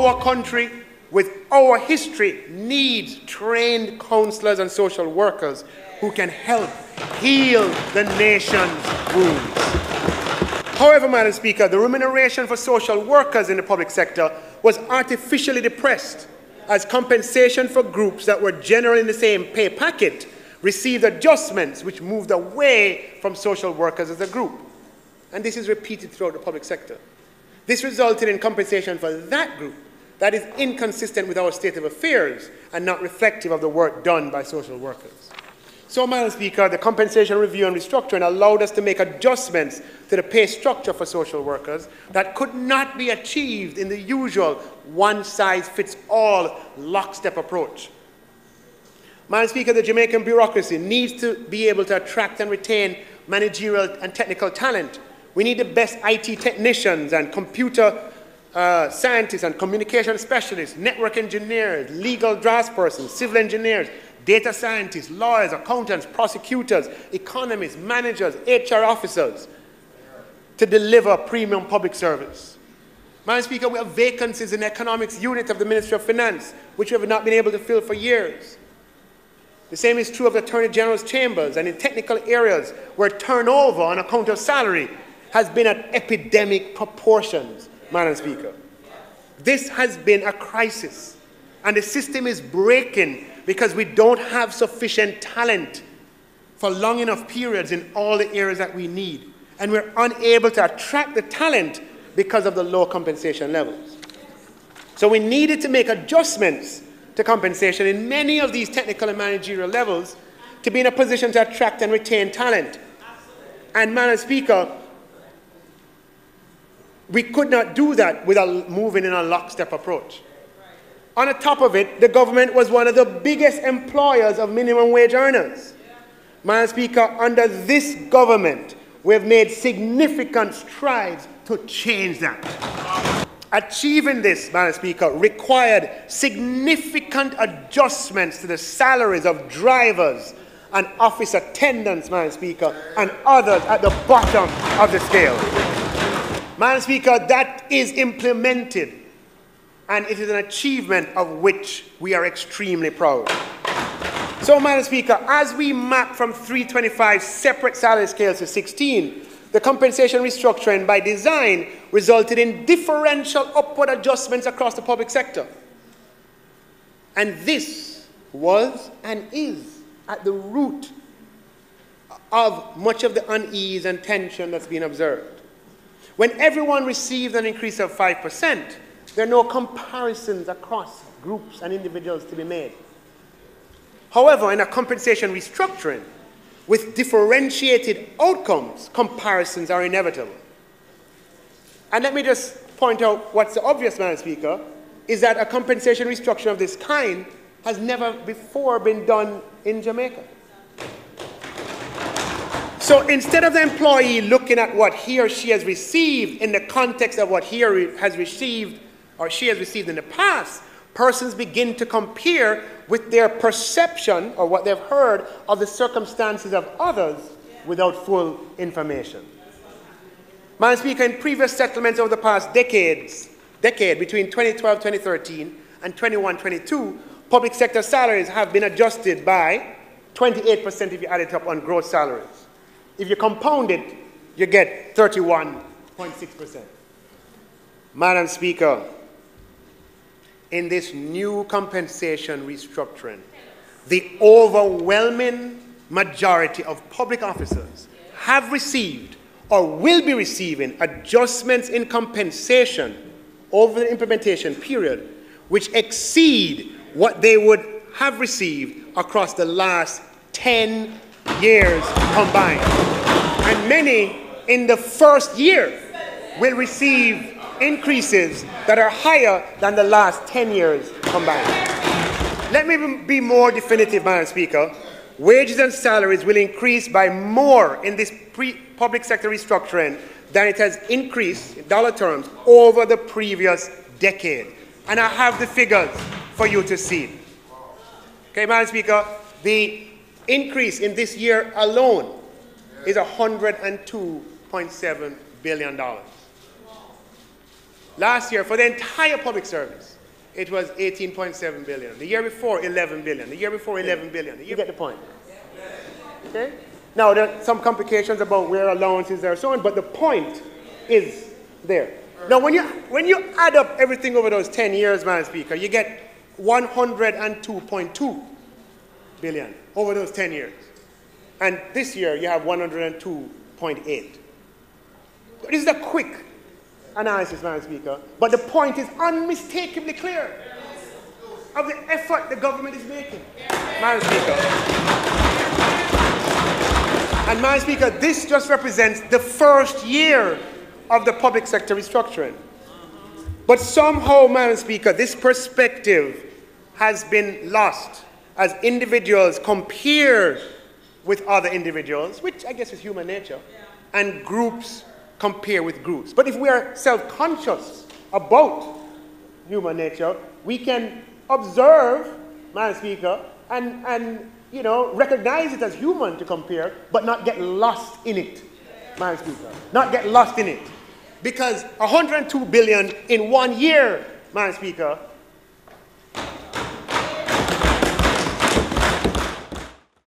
our country, with our history, needs trained counselors and social workers who can help heal the nation's wounds. However, Madam Speaker, the remuneration for social workers in the public sector was artificially depressed, as compensation for groups that were generally in the same pay packet received adjustments which moved away from social workers as a group. And this is repeated throughout the public sector. This resulted in compensation for that group that is inconsistent with our state of affairs and not reflective of the work done by social workers. So, Madam Speaker, the compensation review and restructuring allowed us to make adjustments to the pay structure for social workers that could not be achieved in the usual one-size-fits-all lockstep approach. Madam Speaker, the Jamaican bureaucracy needs to be able to attract and retain managerial and technical talent. We need the best IT technicians and computer scientists and communication specialists, network engineers, legal draftspersons, civil engineers, data scientists, lawyers, accountants, prosecutors, economists, managers, HR officers to deliver premium public service. Madam Speaker, we have vacancies in the economics unit of the Ministry of Finance, which we have not been able to fill for years. The same is true of the Attorney General's chambers and in technical areas where turnover on account of salary has been at epidemic proportions, Madam Speaker. This has been a crisis, and the system is breaking because we don't have sufficient talent for long enough periods in all the areas that we need. And we're unable to attract the talent because of the low compensation levels. So we needed to make adjustments to compensation in many of these technical and managerial levels to be in a position to attract and retain talent. And, Madam Speaker, we could not do that without moving in a lockstep approach. On the top of it, the government was one of the biggest employers of minimum wage earners. Madam Speaker, under this government, we have made significant strides to change that. Achieving this, Madam Speaker, required significant adjustments to the salaries of drivers and office attendants, Madam Speaker, and others at the bottom of the scale. Madam Speaker, that is implemented, and it is an achievement of which we are extremely proud. So, Madam Speaker, as we map from 325 separate salary scales to 16, the compensation restructuring by design resulted in differential upward adjustments across the public sector. And this was and is at the root of much of the unease and tension that's been observed. When everyone received an increase of 5%, there are no comparisons across groups and individuals to be made. However, in a compensation restructuring, with differentiated outcomes, comparisons are inevitable. And let me just point out what's the obvious, Madam Speaker, is that a compensation restructuring of this kind has never before been done in Jamaica. So instead of the employee looking at what he or she has received in the context of what he has received or she has received in the past, persons begin to compare with their perception or what they've heard of the circumstances of others without full information. Madam Speaker, in previous settlements over the past decade between 2012-2013 and 21-22, public sector salaries have been adjusted by 28% if you add it up on gross salaries. If you compound it, you get 31.6%. Madam Speaker, in this new compensation restructuring, the overwhelming majority of public officers have received or will be receiving adjustments in compensation over the implementation period which exceed what they would have received across the last 10 years combined. And many in the first year will receive increases that are higher than the last 10 years combined. Let me be more definitive, Madam Speaker. Wages and salaries will increase by more in this public sector restructuring than it has increased in dollar terms over the previous decade. And I have the figures for you to see. Okay, Madam Speaker, the increase in this year alone is $102.7 billion. Last year, for the entire public service, it was 18.7 billion. The year before, 11 billion. The year before, 11 billion. You get the point. Okay? Now, there are some complications about where allowances are and so on, but the point is there. Now, when you add up everything over those 10 years, Madam Speaker, you get 102.2 billion over those 10 years. And this year, you have 102.8. This is a quick analysis, Madam Speaker, but the point is unmistakably clear of the effort the government is making, Madam Speaker. And Madam Speaker, this just represents the first year of the public sector restructuring. But somehow, Madam Speaker, this perspective has been lost as individuals compare with other individuals, which I guess is human nature, and groups compare with groups. But if we are self-conscious about human nature, we can observe, Madam Speaker, and you know, recognize it as human to compare, but not get lost in it, Madam Speaker. Not get lost in it. Because 102 billion in 1 year, Madam Speaker,